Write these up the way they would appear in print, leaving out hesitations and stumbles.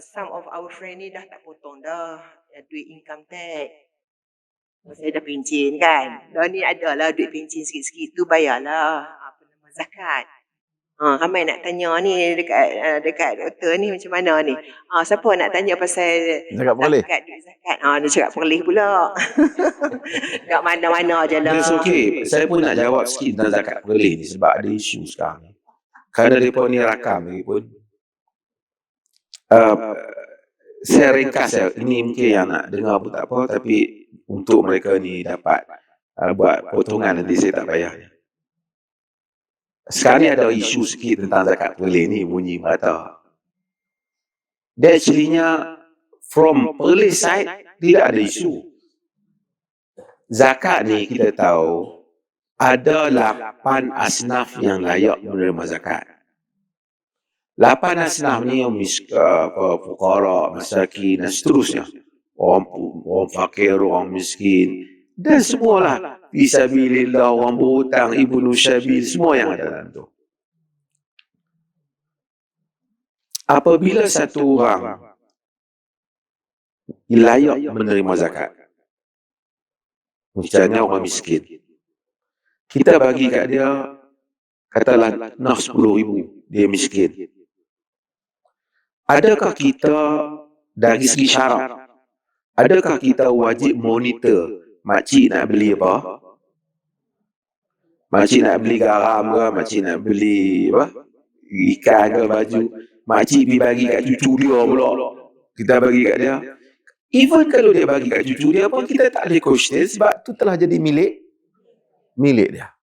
some of our friend ni dah tak potong dah duit income tax. Saya dah pencen kan. Dah ni adalah duit pencen sikit-sikit tu bayarlah zakat. Ramai nak tanya ni dekat doktor ni macam mana ni. Siapa nak tanya pasal zakat, duit zakat. Dia cakap perlih pula. Kat mana-mana je lah. That's okay. Saya pun nak jawab sikit tentang zakat perlih ni sebab ada isu sekarang ni. Kerana mereka ni rakam lagi pun. Saya ringkas ini mungkin yang nak dengar pun tak apa, tapi untuk mereka ni dapat buat potongan nanti saya tak payah. Sekarang ni ada isu sikit tentang zakat perlih ni bunyi merata. Dia actually-nya from perlih side tidak ada isu. Zakat ni kita tahu ada 8 asnaf yang layak menerima zakat. 8 asnaf ni yang fuqara, masakin dan seterusnya. Orang fakir, orang miskin dan semualah. Fisabilillah, orang berhutang, ibnu syabil, semua yang ada dalam tu. Apabila satu orang layak menerima zakat, misalnya orang miskin, kita bagi kat dia, katalah nak 10,000, dia miskin. Adakah kita dari segi syarat, adakah kita wajib monitor makcik nak beli apa? Makcik nak beli garam ke, makcik nak beli apa? Ikan ke, baju. Makcik pergi bagi kat cucu dia pula. Kita bagi kat dia. Even kalau dia bagi kat cucu dia pun kita tak boleh question sebab tu telah jadi milik dia.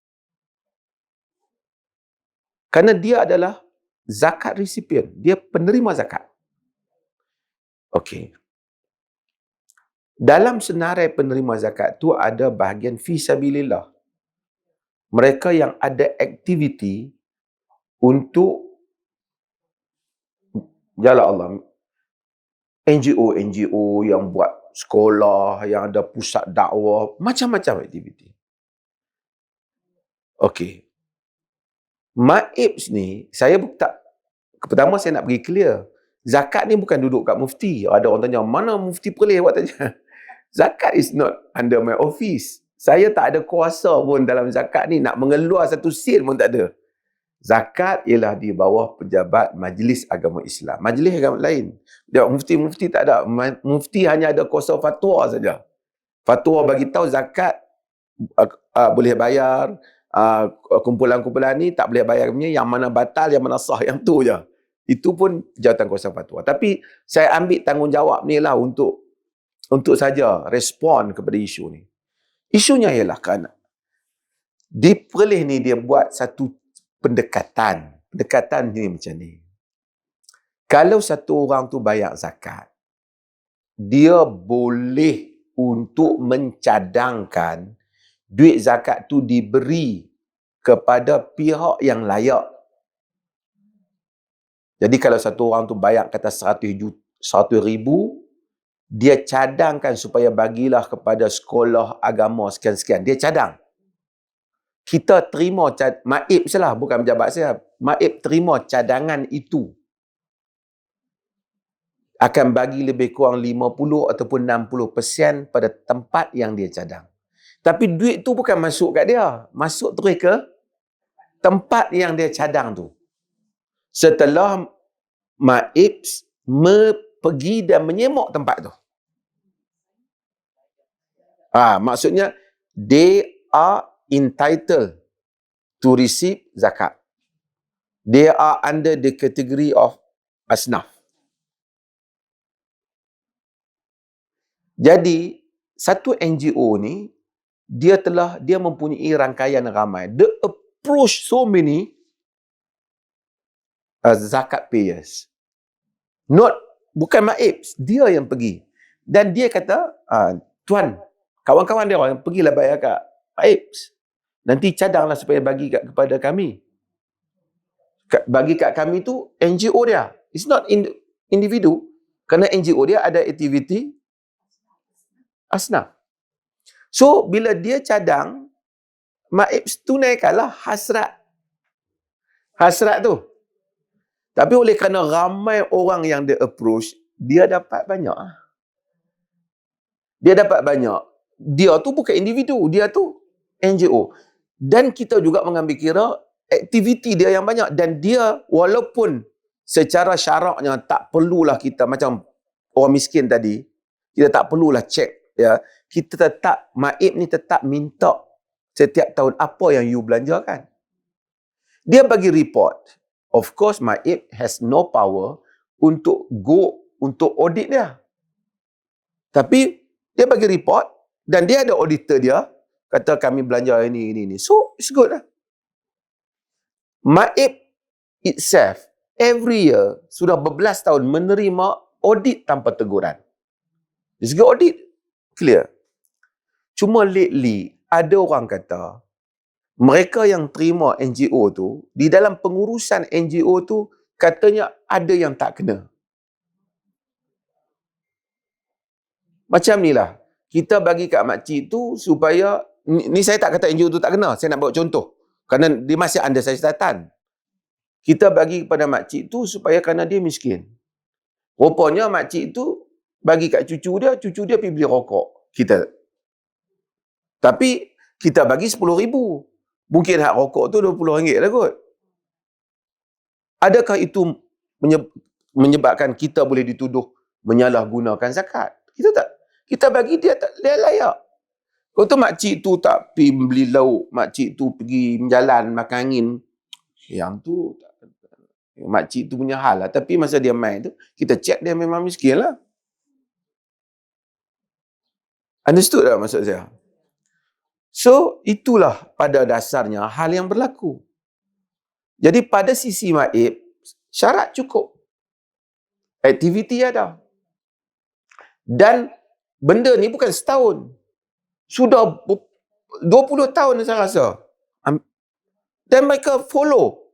Kerana dia adalah zakat recipient, dia penerima zakat. Okey. Dalam senarai penerima zakat tu ada bahagian fisabilillah. Mereka yang ada aktiviti untuk jalan Allah. NGO yang buat sekolah, yang ada pusat dakwah, macam-macam aktiviti. Okey. Maibs ni, pertama saya nak bagi clear. Zakat ni bukan duduk kat mufti. Ada orang tanya, mana mufti perlih buat tanya. Zakat is not under my office. Saya tak ada kuasa pun dalam zakat ni. Nak mengeluar satu sen pun tak ada. Zakat ialah di bawah pejabat Majlis Agama Islam. Majlis agama lain. Mufti tak ada. Mufti hanya ada kuasa fatwa saja. Fatwa bagi tahu zakat boleh bayar. Kumpulan-kumpulan ni tak boleh bayar punya. Yang mana batal, yang mana sah, yang tu je. Itu pun jawatan kuasa fatwa. Tapi saya ambil tanggungjawab ni lah untuk saja respon kepada isu ni. Isunya ialah kerana di Perlis ni dia buat satu pendekatan. Pendekatan ni macam ni. Kalau satu orang tu bayar zakat, dia boleh untuk mencadangkan duit zakat tu diberi kepada pihak yang layak. Jadi kalau satu orang tu bayar kata 100,000, dia cadangkan supaya bagilah kepada sekolah agama sekian-sekian. Dia cadang. Kita terima, Maib salah, bukan pejabat saya. Maib terima cadangan itu. Akan bagi lebih kurang 50 ataupun 60% pada tempat yang dia cadang. Tapi duit tu bukan masuk kat dia. Masuk terus ke tempat yang dia cadang tu. Setelah Maib pergi dan menyemok tempat tu. Maksudnya, they are entitled to receive zakat. They are under the category of asnaf. Jadi, satu NGO ni, dia mempunyai rangkaian ramai. They approach so many zakat payers. Bukan Maib, dia yang pergi. Dan dia kata, tuan, kawan-kawan dia orang, pergilah bayar kat Maib. Nanti cadanglah supaya bagi kepada kami. Bagi kat kami tu NGO dia. It's not individu. Kerana NGO dia ada aktiviti asnaf. So, bila dia cadang, Maib tunaikanlah hasrat tu. Tapi oleh kerana ramai orang yang dia approach, dia dapat banyak. Dia dapat banyak. Dia tu bukan individu, dia tu NGO. Dan kita juga mengambil kira aktiviti dia yang banyak. Dan dia walaupun secara syaraknya tak perlulah kita macam orang miskin tadi, kita tak perlulah cek, ya. Kita tetap, Maib ni tetap minta setiap tahun apa yang you belanjakan. Dia bagi report. Of course, Maib has no power untuk audit dia. Tapi dia bagi report dan dia ada auditor dia, kata kami belanja ini. So, it's good lah. Maib itself, every year, sudah berbelas tahun menerima audit tanpa teguran. Dari segi audit, clear. Cuma lately, ada orang kata, mereka yang terima NGO tu, di dalam pengurusan NGO tu, katanya ada yang tak kena. Macam ni lah. Kita bagi kat makcik tu supaya, ni saya tak kata NGO tu tak kena, saya nak bawa contoh. Kerana dia masih under siasatan. Kita bagi kepada makcik tu supaya kerana dia miskin. Rupanya makcik tu bagi kat cucu dia pergi beli rokok. Tapi kita bagi 10,000. Mungkin hak rokok tu RM20 lah kot. Adakah itu menyebabkan kita boleh dituduh menyalahgunakan zakat? Kita tak. Kita bagi dia tak layak. Kalau tu makcik tu tak pergi beli lauk, makcik tu pergi menjalan makan angin, yang tu makcik tu punya hal lah. Tapi masa dia main tu, kita check dia memang miskin lah. Understood tak maksud saya? So, itulah pada dasarnya hal yang berlaku. Jadi pada sisi Maib, syarat cukup. Aktiviti ada. Dan benda ni bukan setahun. Sudah 20 tahun saya rasa. Dan mereka follow.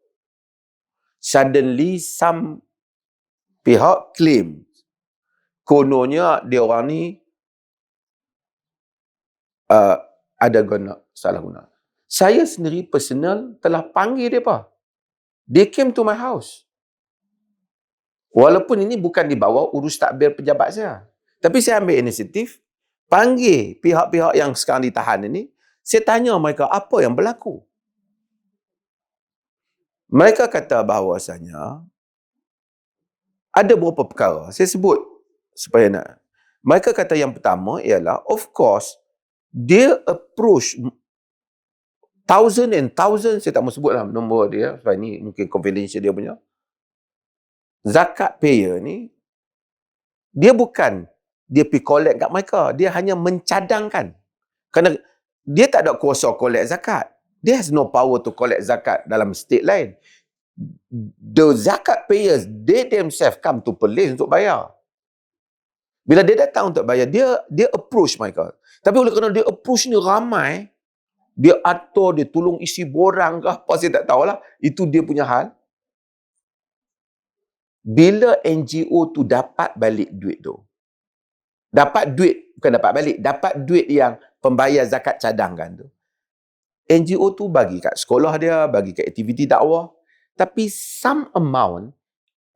Suddenly some pihak claim kononnya dia orang ni ada salah guna. Saya sendiri personal telah panggil mereka. They came to my house. Walaupun ini bukan di bawah urus takbir pejabat saya. Tapi saya ambil inisiatif, panggil pihak-pihak yang sekarang ditahan ini, saya tanya mereka apa yang berlaku. Mereka kata bahawasanya ada beberapa perkara. Saya sebut supaya nak. Mereka kata yang pertama ialah, of course, dia approach thousand and thousand, saya tak mahu sebut lah nombor dia, sebab ni mungkin confidential dia punya. Zakat payer ni, dia bukan dia pergi collect kat mereka, dia hanya mencadangkan. Kerana dia tak ada kuasa collect zakat. Dia has no power to collect zakat dalam state lain. The zakat payers, they themselves come to Perlis untuk bayar. Bila dia datang untuk bayar, dia approach mereka. Tapi oleh kerana dia approach ni ramai, dia atur, dia tolong isi borang ke apa, saya tak tahulah. Itu dia punya hal. Bila NGO tu dapat balik duit tu, dapat duit, bukan dapat balik, dapat duit yang pembayar zakat cadangkan tu, NGO tu bagi kat sekolah dia, bagi kat aktiviti dakwah. Tapi some amount,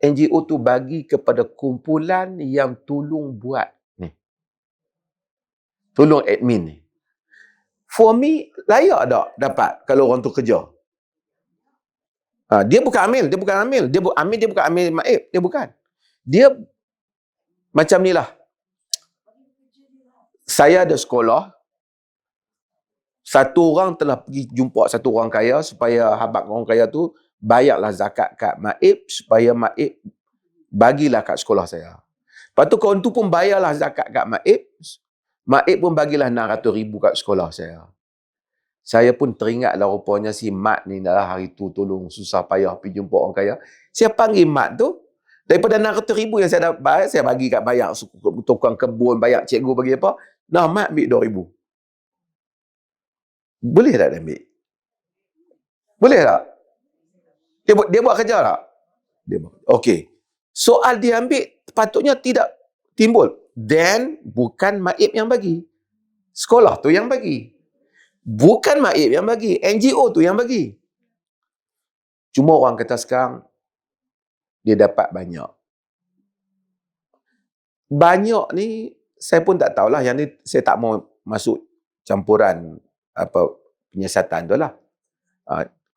NGO tu bagi kepada kumpulan yang tolong buat ni. Tolong admin ni. For me, layak tak dapat kalau orang tu kerja? Dia bukan amil. Dia bukan amil Maib. Dia bukan. Dia macam ni lah. Saya ada sekolah. Satu orang telah pergi jumpa satu orang kaya supaya habaq orang kaya tu bayarlah zakat kat Maib supaya Maib bagilah kat sekolah saya. Lepas tu kawan tu pun bayarlah zakat kat Maib. Maib pun bagilah 600,000 kat sekolah saya. Saya pun teringatlah rupanya si Mat ni dah hari tu tolong susah payah pergi jumpa orang kaya. Saya panggil Mat tu, daripada 600,000 yang saya dapat, saya bagi kat bayar tukang kebun, bayar cikgu bagi apa. Nah, Mat ambil 2,000. Boleh tak dia ambil? Boleh tak? Dia buat kerja tak? Dia buat. Okey. Soal dia ambil, patutnya tidak timbul. Then, bukan Maib yang bagi. Sekolah tu yang bagi. Bukan Maib yang bagi. NGO tu yang bagi. Cuma orang kata sekarang, dia dapat banyak. banyak ni saya pun tak tahulah. Yang ni saya tak mau masuk campuran penyiasatan tu lah.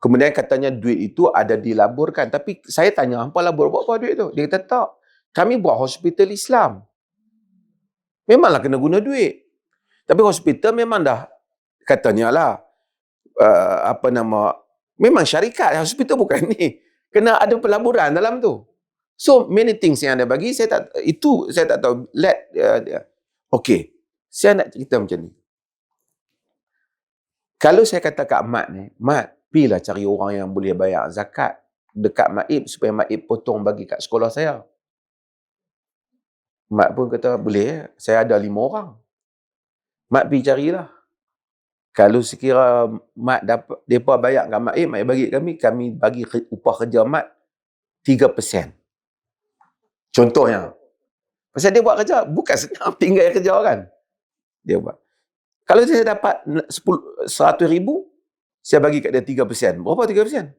Kemudian katanya duit itu ada dilaburkan. Tapi saya tanya, hampa labur buat apa duit tu? Dia kata tak. Kami buat hospital Islam. Memanglah kena guna duit. Tapi hospital memang dah katanya lah memang syarikat hospital bukan ni. Kena ada pelaburan dalam tu. So many things yang anda bagi saya tak tahu. Okay. Saya nak cerita macam ni. Kalau saya kata kat Mat ni, Mat, pergilah cari orang yang boleh bayar zakat dekat Maib supaya Maib potong bagi kat sekolah saya. Mat pun kata, boleh, saya ada 5 orang. Mat pergi carilah. Kalau sekira Mat dapat, mereka bayar kat Maib, Maib bagi kami bagi upah kerja Mat 3%. Contohnya. Pasal dia buat kerja, bukan senang tinggal kerja kan. Dia buat. Kalau saya dapat 100,000, saya bagi kat dia 3%. Berapa 3%?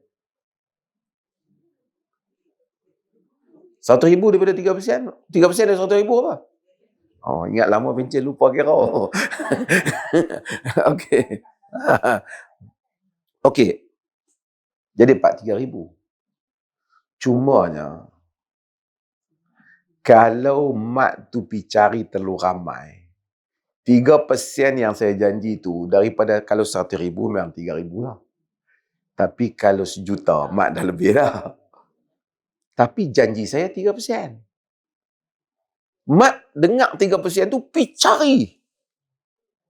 100,000 daripada 3%. 3% dari 100,000 apa? Oh, ingat lama pencen lupa kira. Okey. Okey. Jadi 3,000. Cumanya, kalau Mat tu pergi cari terlalu ramai, 3% yang saya janji tu, daripada kalau 100,000 memang 3,000 lah. Tapi kalau 1,000,000, Mat dah lebih dah. Tapi janji saya 3%. Mat dengar 3% tu, pergi cari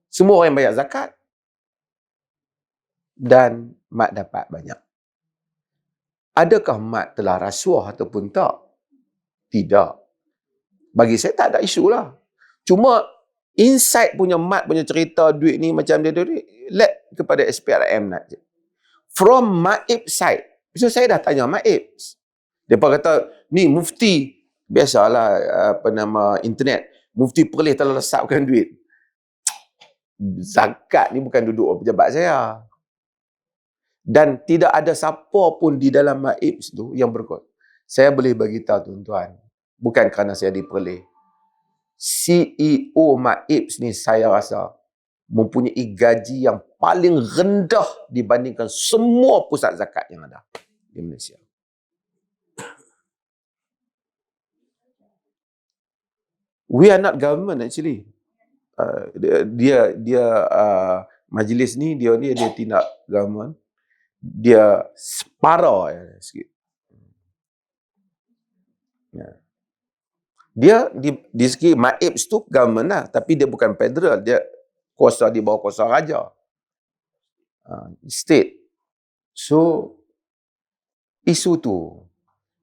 semua orang yang bayar zakat. Dan Mat dapat banyak. Adakah Mat telah rasuah ataupun tak? Tidak. Bagi saya tak ada isu lah. Cuma inside punya Mat punya cerita duit ni macam dia duit, let kepada SPRM nak. From Maib side. So saya dah tanya Maib. Mereka kata, ni mufti, biasalah internet, mufti Perlis telah lesapkan duit. Zakat ni bukan duduk pejabat saya. Dan tidak ada siapa pun di dalam Maib tu yang berkot. Saya boleh bagi tahu tuan-tuan, bukan kerana saya di Perlis. CEO Maib ni saya rasa mempunyai gaji yang paling rendah dibandingkan semua pusat zakat yang ada di Malaysia. We are not government actually. Dia majlis ni dia tidak government. Dia separa sikit. Dia di segi Maib tu government lah, tapi dia bukan federal, dia kuasa di bawah kuasa raja. State. So isu tu.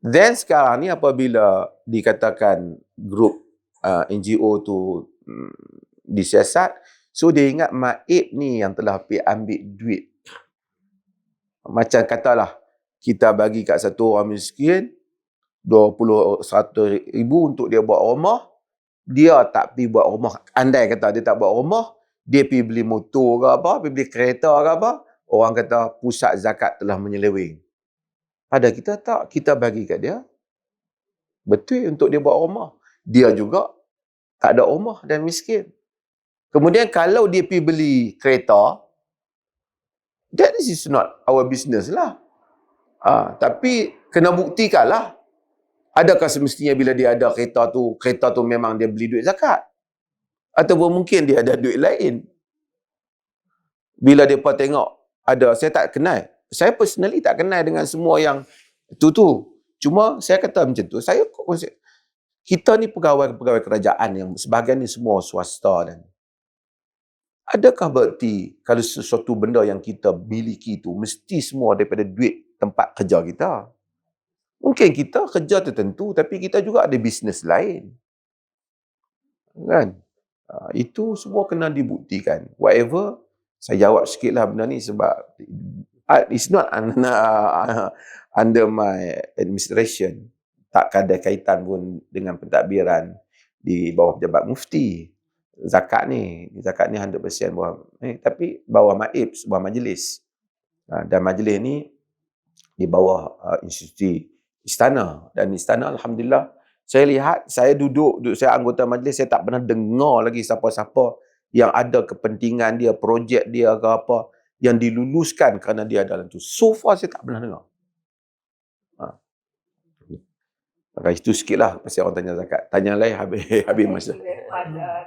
Then sekarang ni apabila dikatakan grup NGO tu disiasat, so dia ingat Maib ni yang telah pergi ambil duit. Macam katalah, kita bagi kat satu orang miskin 100,000 untuk dia buat rumah, dia tak pergi buat rumah. Andai kata dia tak buat rumah, dia pergi beli motor ke apa, pergi beli kereta ke apa, orang kata pusat zakat telah menyeleweng. Pada kita tak, kita bagi kat dia betul untuk dia buat rumah. Dia juga tak ada rumah dan miskin. Kemudian kalau dia pergi beli kereta, that is not our business lah. Tapi kena buktikan lah. Adakah semestinya bila dia ada kereta tu memang dia beli duit zakat? Ataupun mungkin dia ada duit lain. Bila mereka tengok ada, saya tak kenal. Saya personally tak kenal dengan semua yang tu. Cuma saya kata macam tu, kita ni pegawai kerajaan yang sebahagian ni semua swasta dan adakah berarti kalau sesuatu benda yang kita miliki tu mesti semua daripada duit tempat kerja kita? Mungkin kita kerja tertentu tapi kita juga ada bisnes lain. Kan? Itu semua kena dibuktikan. Whatever, saya jawab sikitlah benda ni sebab it's not under my administration. Tak ada kaitan pun dengan pentadbiran di bawah pejabat mufti. Zakat ni 100% bawah. Tapi bawah Maib, sebuah majlis. Dan majlis ni di bawah institusi istana. Dan istana Alhamdulillah Saya lihat, saya duduk saya anggota majlis, saya tak pernah dengar lagi siapa-siapa yang ada kepentingan dia, projek dia ke apa, yang diluluskan kerana dia dalam tu. So far saya tak pernah dengar. Maka itu sikit lah pasal orang tanya zakat. Tanya lain habis masa.